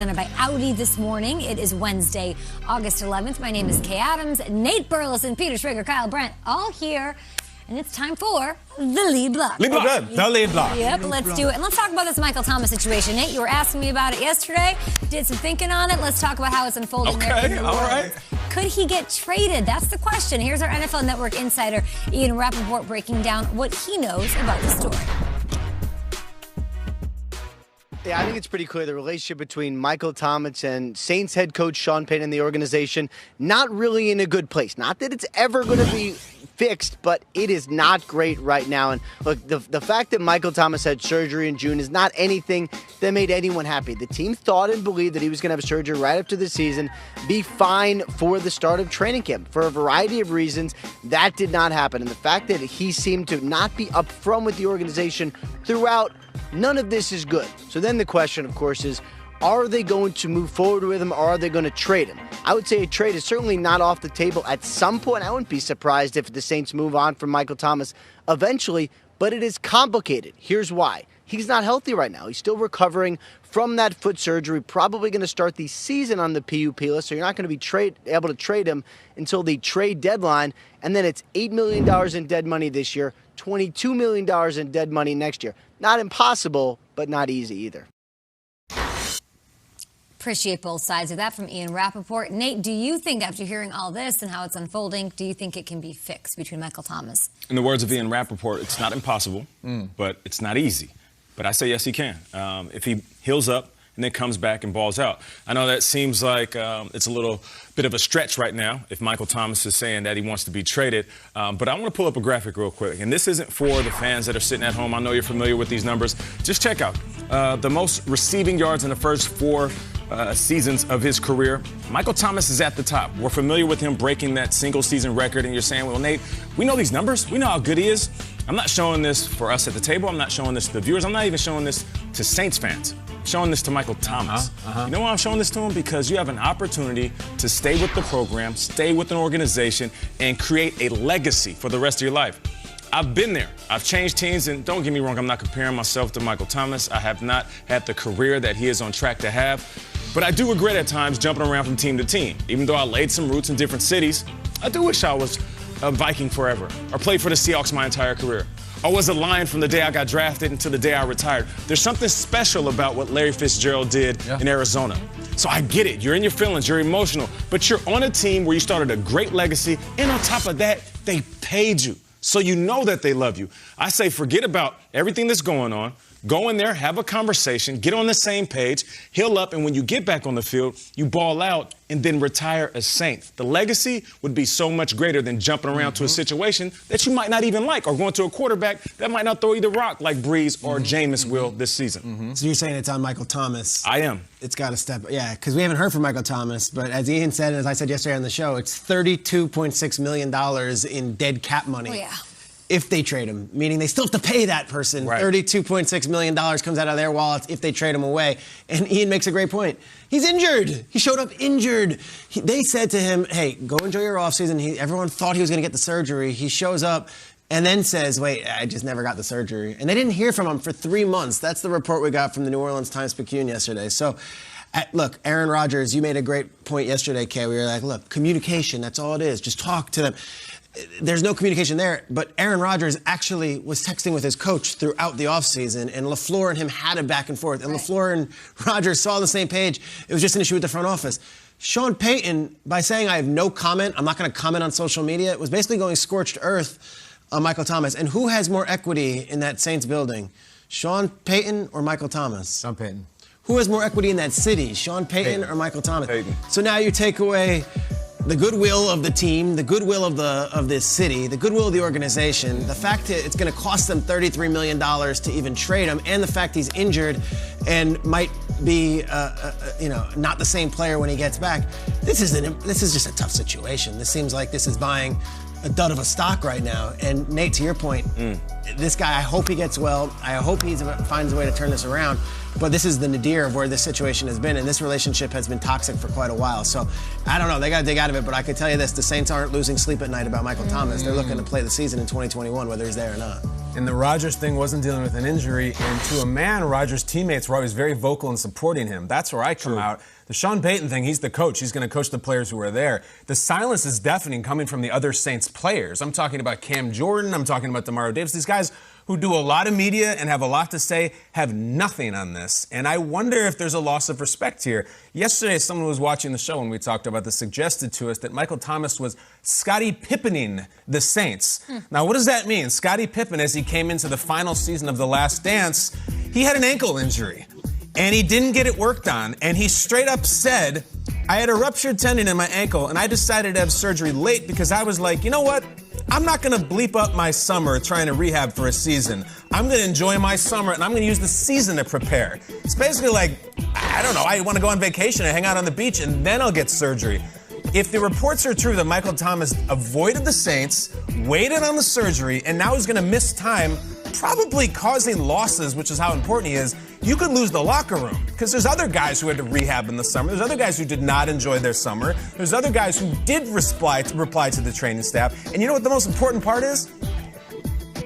By Audi this morning. It is Wednesday, August 11th. My name is Kay Adams, Nate Burleson, Peter Schrager, Kyle Brent, all here. And it's time for the lead block. The lead block. Yep, let's do it. And let's talk about this Michael Thomas situation. Nate, you were asking me about it yesterday. Did some thinking on it. Let's talk about how it's unfolding there in the world. Right. Could he get traded? That's the question. Here's our NFL Network insider, Ian Rappaport, breaking down what he knows about the story. Yeah, I think it's pretty clear the relationship between Michael Thomas and Saints head coach Sean Payton and the organization, not really in a good place. Not that it's ever going to be fixed, but it is not great right now. And look, the fact that Michael Thomas had surgery in June is not anything that made anyone happy. The team thought and believed that he was going to have surgery right after the season, be fine for the start of training camp. For a variety of reasons, that did not happen. And the fact that he seemed to not be upfront with the organization throughout, none of this is good. So then the question, of course, is, are they going to move forward with him, or are they going to trade him? I would say a trade is certainly not off the table at some point. I wouldn't be surprised if the Saints move on from Michael Thomas eventually, but it is complicated. Here's why. He's not healthy right now. He's still recovering from that foot surgery, probably going to start the season on the PUP list, so you're not going to be able to trade him until the trade deadline, and then it's $8 million in dead money this year, $22 million in dead money next year. Not impossible, but not easy either. Appreciate both sides of that from Ian Rappaport. Nate, do you think, after hearing all this and how it's unfolding, do you think it can be fixed between Michael Thomas? In the words of Ian Rappaport, it's not impossible, but it's not easy. But I say yes, he can. If he heals up and then comes back and balls out. I know that seems like it's a little bit of a stretch right now if Michael Thomas is saying that he wants to be traded. But I want to pull up a graphic real quick. And this isn't for the fans that are sitting at home. I know you're familiar with these numbers. Just check out the most receiving yards in the first four seasons of his career. Michael Thomas is at the top. We're familiar with him breaking that single-season record, and you're saying, well, Nate, we know these numbers. We know how good he is. I'm not showing this for us at the table. I'm not showing this to the viewers. I'm not even showing this to Saints fans. I'm showing this to Michael Thomas. You know why I'm showing this to him? Because you have an opportunity to stay with the program, stay with an organization, and create a legacy for the rest of your life. I've been there. I've changed teams, and don't get me wrong, I'm not comparing myself to Michael Thomas. I have not had the career that he is on track to have. But I do regret at times jumping around from team to team. Even though I laid some roots in different cities, I do wish I was a Viking forever, or played for the Seahawks my entire career, or was a Lion from the day I got drafted until the day I retired. There's something special about what Larry Fitzgerald did in Arizona. So I get it. You're in your feelings. You're emotional. But you're on a team where you started a great legacy, and on top of that, they paid you. So you know that they love you. I say forget about everything that's going on. Go in there, have a conversation, get on the same page, heal up, and when you get back on the field, you ball out and then retire a Saint. The legacy would be so much greater than jumping around to a situation that you might not even like, or going to a quarterback that might not throw you the rock like Breeze or Jameis will this season. So you're saying it's on Michael Thomas. I am. It's got to step up. Yeah, because we haven't heard from Michael Thomas, but as Ian said, and as I said yesterday on the show, it's $32.6 million in dead cap money. Oh, yeah. If they trade him, meaning they still have to pay that person. Right. $32.6 million comes out of their wallets if they trade him away. And Ian makes a great point. He's injured. He showed up injured. They said to him, hey, go enjoy your offseason. Everyone thought he was going to get the surgery. He shows up and then says, wait, I just never got the surgery. And they didn't hear from him for 3 months. That's the report we got from the New Orleans Times-Picayune yesterday. So, look, Aaron Rodgers, you made a great point yesterday, Kay. We were like, look, communication, that's all it is. Just talk to them. There's no communication there, but Aaron Rodgers actually was texting with his coach throughout the offseason, and LaFleur and him had a back and forth. And LaFleur and Rodgers saw on the same page. It was just an issue with the front office. Sean Payton, by saying I have no comment, I'm not going to comment on social media, was basically going scorched earth on Michael Thomas. And who has more equity in that Saints building? Sean Payton or Michael Thomas? Sean Payton. Who has more equity in that city? Sean Payton or Michael Thomas? Payton. So now you take away the goodwill of the team, the goodwill of this city, the goodwill of the organization, the fact that it's going to cost them $33 million to even trade him, and the fact he's injured and might be, not the same player when he gets back. This is just a tough situation. This seems like this is buying a dud of a stock right now. And Nate, to your point, this guy, I hope he gets well. I hope he finds a way to turn this around. But this is the nadir of where this situation has been, and this relationship has been toxic for quite a while. So, I don't know. They got to dig out of it, but I can tell you this. The Saints aren't losing sleep at night about Michael Thomas. They're looking to play the season in 2021, whether he's there or not. And the Rodgers thing wasn't dealing with an injury. And to a man, Rodgers' teammates were always very vocal in supporting him. That's where I come out. The Sean Payton thing, he's the coach. He's going to coach the players who are there. The silence is deafening coming from the other Saints players. I'm talking about Cam Jordan. I'm talking about Demario Davis. These guys who do a lot of media and have a lot to say have nothing on this. And I wonder if there's a loss of respect here. Yesterday, someone who was watching the show when we talked about this suggested to us that Michael Thomas was Scottie Pippening the Saints. Now, what does that mean? Scottie Pippen, as he came into the final season of The Last Dance, he had an ankle injury. And he didn't get it worked on. And he straight up said, I had a ruptured tendon in my ankle, and I decided to have surgery late because I was like, you know what? I'm not going to bleep up my summer trying to rehab for a season. I'm going to enjoy my summer, and I'm going to use the season to prepare. It's basically like, I don't know, I want to go on vacation and hang out on the beach, and then I'll get surgery. If the reports are true that Michael Thomas avoided the Saints, waited on the surgery, and now he's going to miss time, probably causing losses, which is how important he is, you could lose the locker room. Because there's other guys who had to rehab in the summer. There's other guys who did not enjoy their summer. There's other guys who did reply to the training staff. And you know what the most important part is?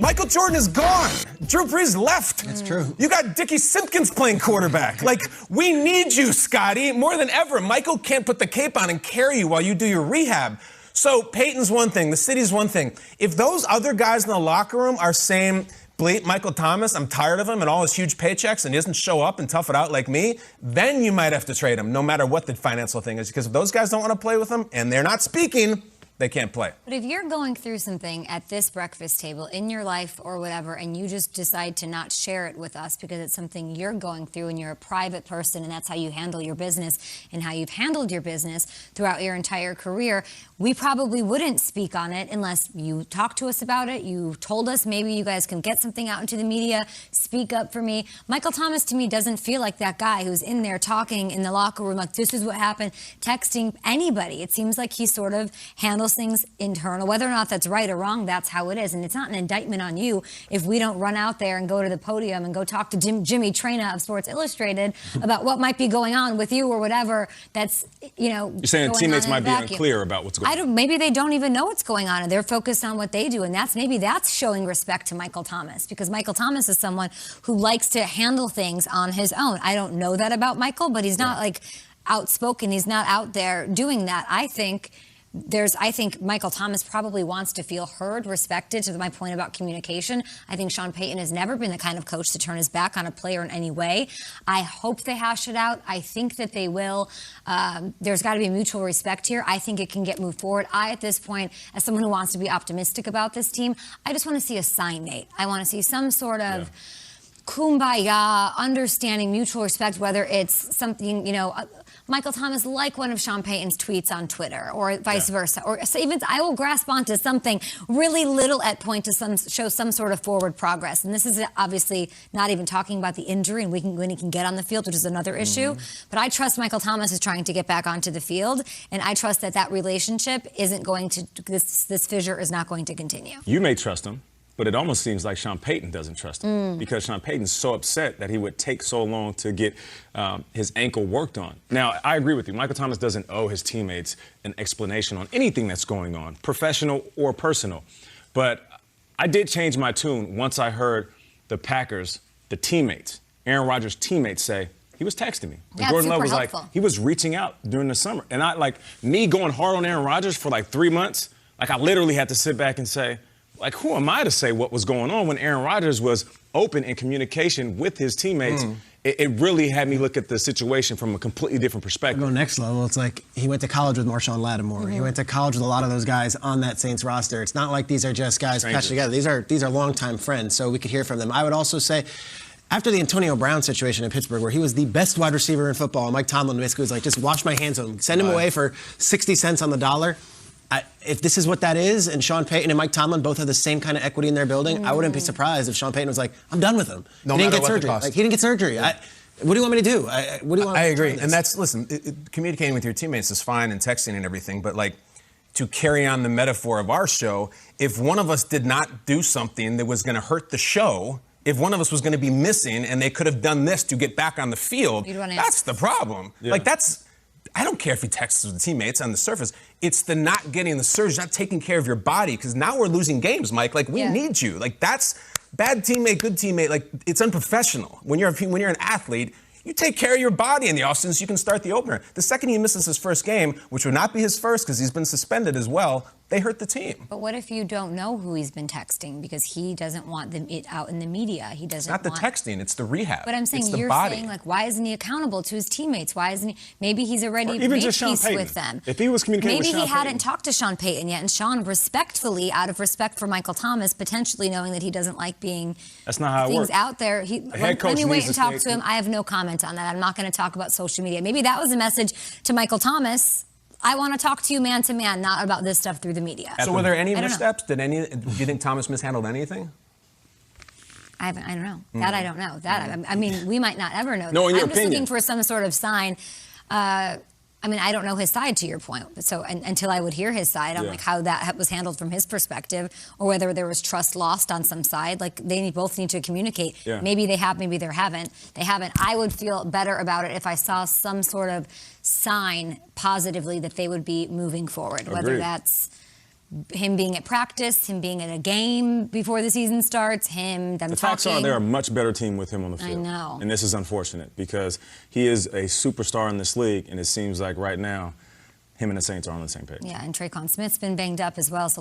Michael Jordan is gone. Drew Brees left. That's true. You got Dickie Simpkins playing quarterback. Like, we need you, Scotty, more than ever. Michael can't put the cape on and carry you while you do your rehab. So Peyton's one thing. The city's one thing. If those other guys in the locker room are saying, bleep Michael Thomas, I'm tired of him and all his huge paychecks, and he doesn't show up and tough it out like me, then you might have to trade him, no matter what the financial thing is. Because if those guys don't want to play with him and they're not speaking, they can't play. But if you're going through something at this breakfast table in your life or whatever, and you just decide to not share it with us because it's something you're going through and you're a private person and that's how you handle your business and how you've handled your business throughout your entire career, we probably wouldn't speak on it unless you talk to us about it. You told us maybe you guys can get something out into the media, speak up for me. Michael Thomas, to me, doesn't feel like that guy who's in there talking in the locker room like, this is what happened, texting anybody. It seems like he sort of handles things internal. Whether or not that's right or wrong, that's how it is. And it's not an indictment on you if we don't run out there and go to the podium and go talk to Jimmy Traina of Sports Illustrated about what might be going on with you or whatever. That's, you know, you're saying teammates might be unclear about what's going on. Maybe they don't even know what's going on and they're focused on what they do. And maybe that's showing respect to Michael Thomas, because Michael Thomas is someone who likes to handle things on his own. I don't know that about Michael, but he's not like outspoken. He's not out there doing that. I think Michael Thomas probably wants to feel heard, respected, to my point about communication. I think Sean Payton has never been the kind of coach to turn his back on a player in any way. I hope they hash it out. I think that they will. There's got to be mutual respect here. I think it can get moved forward. At this point, as someone who wants to be optimistic about this team, I just want to see a sign, Nate. I want to see some sort of kumbaya, understanding, mutual respect, whether it's something, you know, Michael Thomas like one of Sean Payton's tweets on Twitter or vice versa. Or even I will grasp onto something really little at point to show some sort of forward progress. And this is obviously not even talking about the injury and when he can get on the field, which is another issue. But I trust Michael Thomas is trying to get back onto the field. And I trust that relationship isn't going to, this fissure is not going to continue. You may trust him. But it almost seems like Sean Payton doesn't trust him because Sean Payton's so upset that he would take so long to get his ankle worked on. Now, I agree with you. Michael Thomas doesn't owe his teammates an explanation on anything that's going on, professional or personal. But I did change my tune once I heard the Packers, the teammates, Aaron Rodgers' teammates say, he was texting me. And Jordan Love was helpful. like, he was reaching out during the summer. And me going hard on Aaron Rodgers for like 3 months, I literally had to sit back and say, who am I to say what was going on when Aaron Rodgers was open in communication with his teammates? It really had me look at the situation from a completely different perspective. Go next level. It's like he went to college with Marshawn Lattimore. He went to college with a lot of those guys on that Saints roster. It's not like these are just guys patched together. These are longtime friends, so we could hear from them. I would also say, after the Antonio Brown situation in Pittsburgh, where he was the best wide receiver in football, and Mike Tomlin basically was like, just wash my hands of him, send him away for 60 cents on the dollar. If this is what that is, and Sean Payton and Mike Tomlin both have the same kind of equity in their building, I wouldn't be surprised if Sean Payton was like, I'm done with him. No he didn't matter get what surgery. the cost. He didn't get surgery. What do you want me to do? What do you want? I agree. And that's, listen, communicating with your teammates is fine and texting and everything, but to carry on the metaphor of our show, if one of us did not do something that was going to hurt the show, if one of us was going to be missing and they could have done this to get back on the field, that's the problem. Yeah. I don't care if he texts with teammates on the surface. It's the not getting the surge, not taking care of your body, because now we're losing games, Mike. Like, we need you. Like, that's bad teammate, good teammate. Like, it's unprofessional. When you're an athlete, you take care of your body in the offseason so you can start the opener. The second he misses his first game, which would not be his first because he's been suspended as well, they hurt the team. But what if you don't know who he's been texting because he doesn't want it out in the media? He doesn't. It's not the texting; it's the rehab. But I'm saying it's the you're body. saying like, why isn't he accountable to his teammates? Why isn't he? Maybe he's already even made just Sean peace Payton. with them. If he was communicating with maybe Sean he hadn't Payton. talked to Sean Payton yet, and Sean respectfully, out of respect for Michael Thomas, potentially knowing that he doesn't like being That's not how it things works. out there. head coach Let me wait needs and to talk stay- to him. I have no comment on that. I'm not going to talk about social media. Maybe that was a message to Michael Thomas. I want to talk to you man to man, not about this stuff through the media. So were there any I don't know. missteps? Do you think Thomas mishandled anything? I don't know. That I don't know. That I mean, we might not ever know. No, that. in your I'm just opinion. looking for some sort of sign. I mean, I don't know his side, to your point. So until I would hear his side on like how that was handled from his perspective, or whether there was trust lost on some side, like they both need to communicate. Yeah. Maybe they have, maybe they haven't. They haven't. I would feel better about it if I saw some sort of sign positively that they would be moving forward. Whether Agreed. that's him being at practice, him being at a game before the season starts, them The talks talking. are they're a much better team with him on the field. I know. And this is unfortunate because he is a superstar in this league, and it seems like right now him and the Saints are on the same page. Yeah, and Traquan Smith's been banged up as well, so